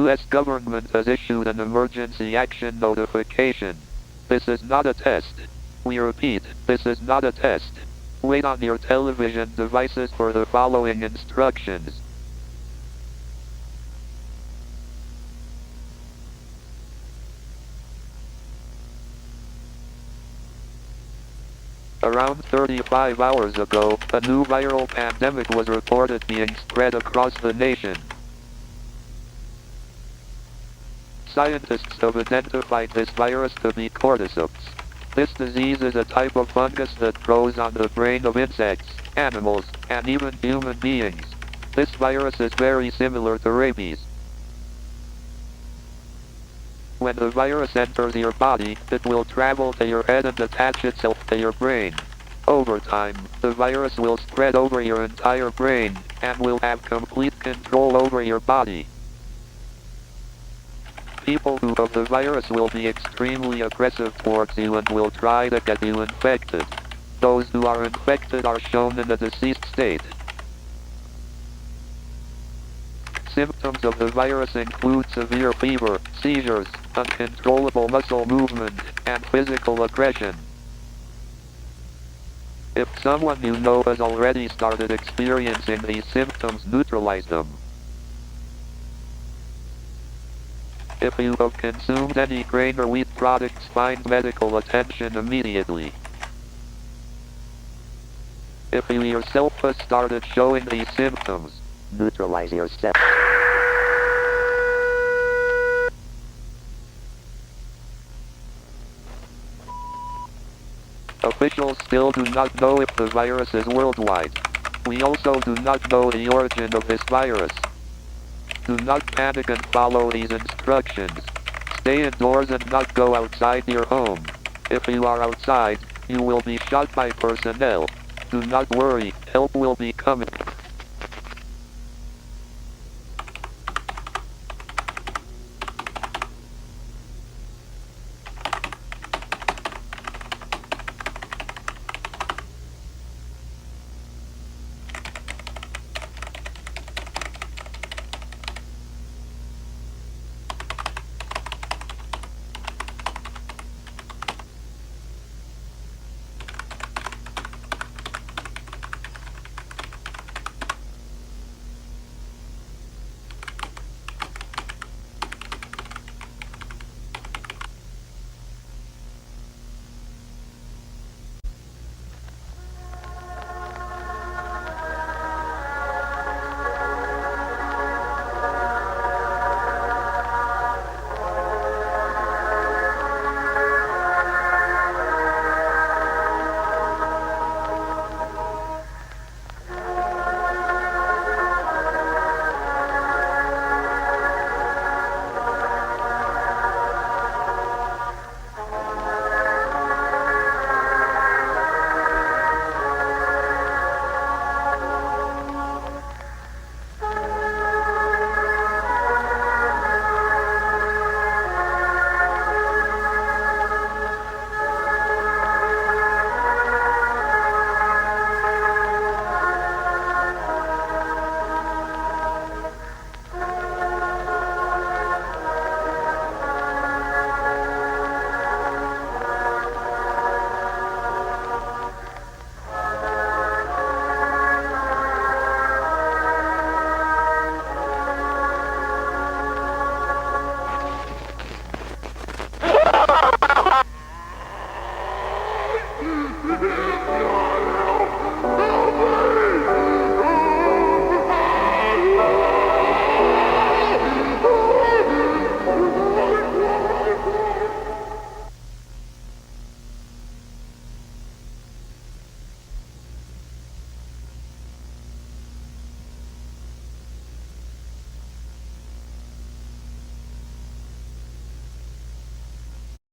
U.S. government has issued an emergency action notification. This is not a test. We repeat, this is not a test. Wait on your television devices for the following instructions. Around 35 hours ago, a new viral pandemic was reported being spread across the nation. Scientists have identified this virus to be cordyceps. This disease is a type of fungus that grows on the brain of insects, animals, and even human beings. This virus is very similar to rabies. When the virus enters your body, it will travel to your head and attach itself to your brain. Over time, the virus will spread over your entire brain, and will have complete control over your body. People who have the virus will be extremely aggressive towards you and will try to get you infected. Those who are infected are shown in a deceased state. Symptoms of the virus include severe fever, seizures, uncontrollable muscle movement, and physical aggression. If someone you know has already started experiencing these symptoms, neutralize them. If you have consumed any grain or wheat products, find medical attention immediately. If you yourself have started showing these symptoms, neutralize yourself. Officials still do not know if the virus is worldwide. We also do not know the origin of this virus. Do not panic and follow these instructions. Stay indoors and not go outside your home. If you are outside, you will be shot by personnel. Do not worry, help will be coming.